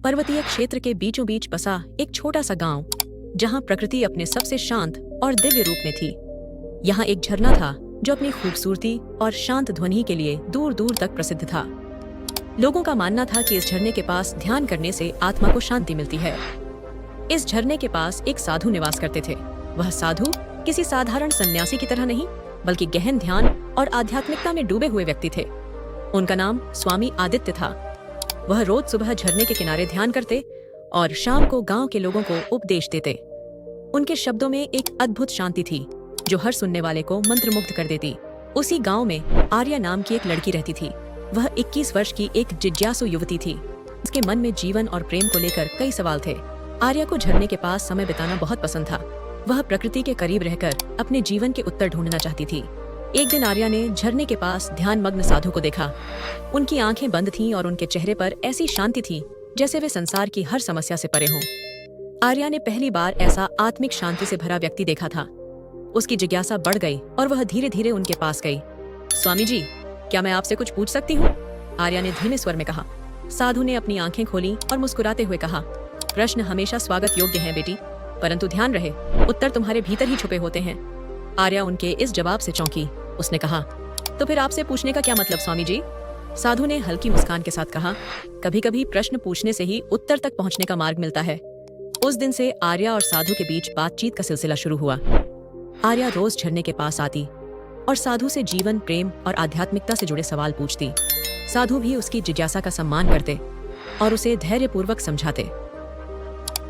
पर्वतीय क्षेत्र के बीचों बीच बसा एक छोटा सा गांव, जहां प्रकृति अपने सबसे शांत और दिव्य रूप में थी। यहाँ एक झरना था जो अपनी खूबसूरती और शांत ध्वनि के लिए दूर दूर तक प्रसिद्ध था। लोगों का मानना था कि इस झरने के पास ध्यान करने से आत्मा को शांति मिलती है। इस झरने के पास एक साधु निवास करते थे। वह साधु किसी साधारण सन्यासी की तरह नहीं, बल्कि गहन ध्यान और आध्यात्मिकता में डूबे हुए व्यक्ति थे। उनका नाम स्वामी आदित्य था। वह रोज सुबह झरने के किनारे ध्यान करते और शाम को गांव के लोगों को उपदेश देते। उनके शब्दों में एक अद्भुत शांति थी जो हर सुनने वाले को मंत्रमुग्ध कर देती। उसी गांव में आर्या नाम की एक लड़की रहती थी। वह 21 वर्ष की एक जिज्ञासु युवती थी। उसके मन में जीवन और प्रेम को लेकर कई सवाल थे। आर्या को झरने के पास समय बिताना बहुत पसंद था। वह प्रकृति के करीब रहकर अपने जीवन के उत्तर ढूंढना चाहती थी। एक दिन आर्या ने झरने के पास ध्यान मग्न साधु को देखा। उनकी आंखें बंद थीं और उनके चेहरे पर ऐसी शांति थी जैसे वे संसार की हर समस्या से परे हों। आर्या ने पहली बार ऐसा आत्मिक शांति से भरा व्यक्ति देखा था। उसकी जिज्ञासा बढ़ गई और वह धीरे धीरे उनके पास गई। स्वामी जी, क्या मैं आपसे कुछ पूछ सकती हूँ? आर्या ने धीमे स्वर में कहा। साधु ने अपनी आंखें खोली और मुस्कुराते हुए कहा, प्रश्न हमेशा स्वागत योग्य है बेटी, परंतु ध्यान रहे, उत्तर तुम्हारे भीतर ही छुपे होते हैं। आर्या उनके इस जवाब से चौंकी। उसने कहा, तो फिर आपसे पूछने का क्या मतलब स्वामी जी? साधु ने हल्की मुस्कान के साथ कहा, कभी कभी प्रश्न पूछने से ही उत्तर तक पहुंचने का मार्ग मिलता है। उस दिन से आर्या और साधु के बीच बातचीत का सिलसिला शुरू हुआ। आर्या रोज झरने के पास आती और साधु से जीवन, प्रेम और आध्यात्मिकता से जुड़े सवाल पूछती। साधु भी उसकी जिज्ञासा का सम्मान करते और उसे धैर्यपूर्वक समझाते।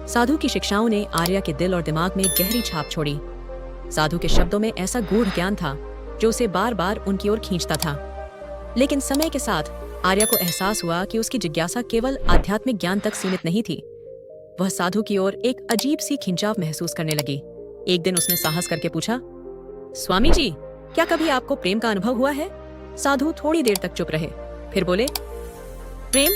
साधु की शिक्षाओं ने आर्या के दिल और दिमाग में गहरी छाप छोड़ी। साधु के शब्दों में ऐसा गूढ़ ज्ञान था जो उसे बार बार उनकी ओर खींचता था। लेकिन समय के साथ आर्या को एहसास हुआ कि उसकी जिज्ञासा केवल आध्यात्मिक ज्ञान तक सीमित नहीं थी। वह साधु की ओर एक अजीब सी खिंचाव महसूस करने लगी। एक दिन उसने साहस करके पूछा, स्वामी जी, क्या कभी आपको प्रेम का अनुभव हुआ है? साधु थोड़ी देर तक चुप रहे, फिर बोले, प्रेम?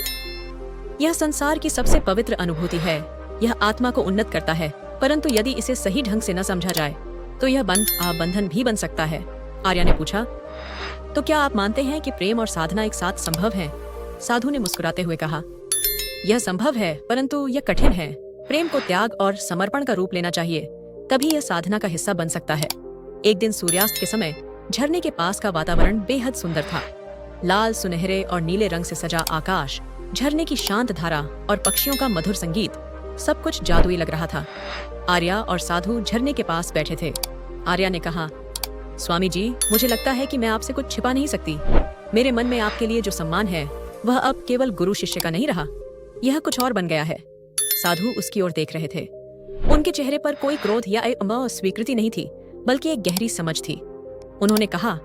यह संसार की सबसे पवित्र अनुभूति है। यह आत्मा को उन्नत करता है, परंतु यदि इसे सही ढंग से न समझा जाए तो यह बंधन भी बन सकता है। आर्या ने पूछा, तो क्या आप मानते हैं कि प्रेम और साधना एक साथ संभव है? साधु ने मुस्कुराते हुए कहा, यह संभव है, परंतु यह कठिन है। प्रेम को त्याग और समर्पण का रूप लेना चाहिए, तभी यह साधना का हिस्सा बन सकता है। एक दिन सूर्यास्त के समय झरने के पास का वातावरण बेहद सुंदर था। लाल, सुनहरे और नीले रंग से सजा आकाश, झरने की शांत धारा और पक्षियों का मधुर संगीत, सब कुछ जादुई लग रहा था। आर्या और साधु झरने के पास बैठे थे। आर्या ने कहा, स्वामी जी, मुझे लगता है कि मैं आपसे कुछ छिपा नहीं सकती। मेरे मन में आपके लिए जो सम्मान है वह अब केवल गुरु शिष्य का नहीं रहा, यह कुछ और बन गया है। साधु उसकी ओर देख रहे थे। उनके चेहरे पर कोई क्रोध या अस्वीकृति नहीं थी, बल्कि एक गहरी समझ थी। उन्होंने कहा,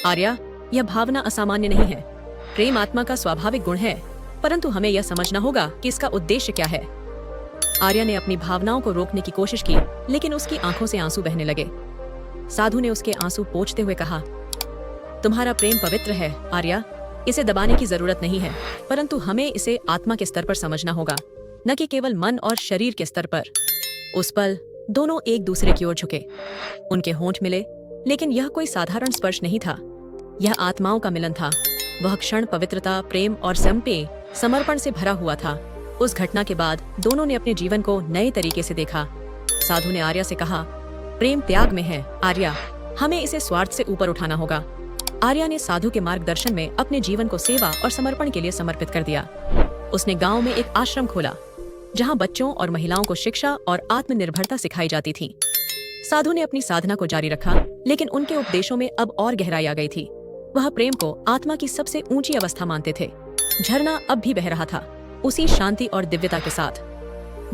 आर्या, यह भावना असामान्य नहीं है। प्रेम आत्मा का स्वाभाविक गुण है, परंतु हमें यह समझना होगा कि इसका उद्देश्य क्या है। आर्या ने अपनी भावनाओं को रोकने की कोशिश की, लेकिन उसकी आंखों से आंसू बहने लगे। साधु ने उसके आंसू पोंछते हुए कहा, तुम्हारा प्रेम पवित्र है आर्या, इसे दबाने की जरूरत नहीं है, परंतु हमें इसे आत्मा के स्तर पर समझना होगा, न कि केवल मन और शरीर के स्तर पर। उस पल दोनों एक दूसरे की ओर झुके। उनके होंठ मिले, लेकिन यह कोई साधारण स्पर्श नहीं था, यह आत्माओं का मिलन था। वह क्षण पवित्रता, प्रेम और समर्पण से भरा हुआ था। उस घटना के बाद दोनों ने अपने जीवन को नए तरीके से देखा। साधु ने आर्या से कहा, प्रेम त्याग में है आर्या, हमें इसे स्वार्थ से ऊपर उठाना होगा। आर्या ने साधु के मार्गदर्शन में अपने जीवन को सेवा और समर्पण के लिए समर्पित कर दिया। उसने गांव में एक आश्रम खोला, जहां बच्चों और महिलाओं को शिक्षा और आत्मनिर्भरता सिखाई जाती थी। साधु ने अपनी साधना को जारी रखा, लेकिन उनके उपदेशों में अब और गहराई आ गई थी। वह प्रेम को आत्मा की सबसे ऊंची अवस्था मानते थे। झरना अब भी बह रहा था, उसी शांति और दिव्यता के साथ।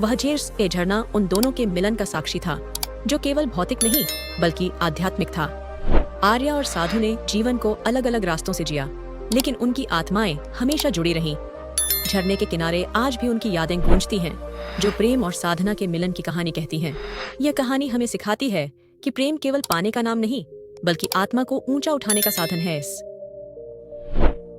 वह झील झरना उन दोनों के मिलन का साक्षी था, जो केवल भौतिक नहीं बल्कि आध्यात्मिक था। आर्या और साधु ने जीवन को अलग अलग रास्तों से जिया, लेकिन उनकी आत्माएं हमेशा जुड़ी रहीं। झरने के किनारे आज भी उनकी यादें गूंजती हैं, जो प्रेम और साधना के मिलन की कहानी कहती हैं। यह कहानी हमें सिखाती है कि प्रेम केवल पाने का नाम नहीं, बल्कि आत्मा को ऊंचा उठाने का साधन है।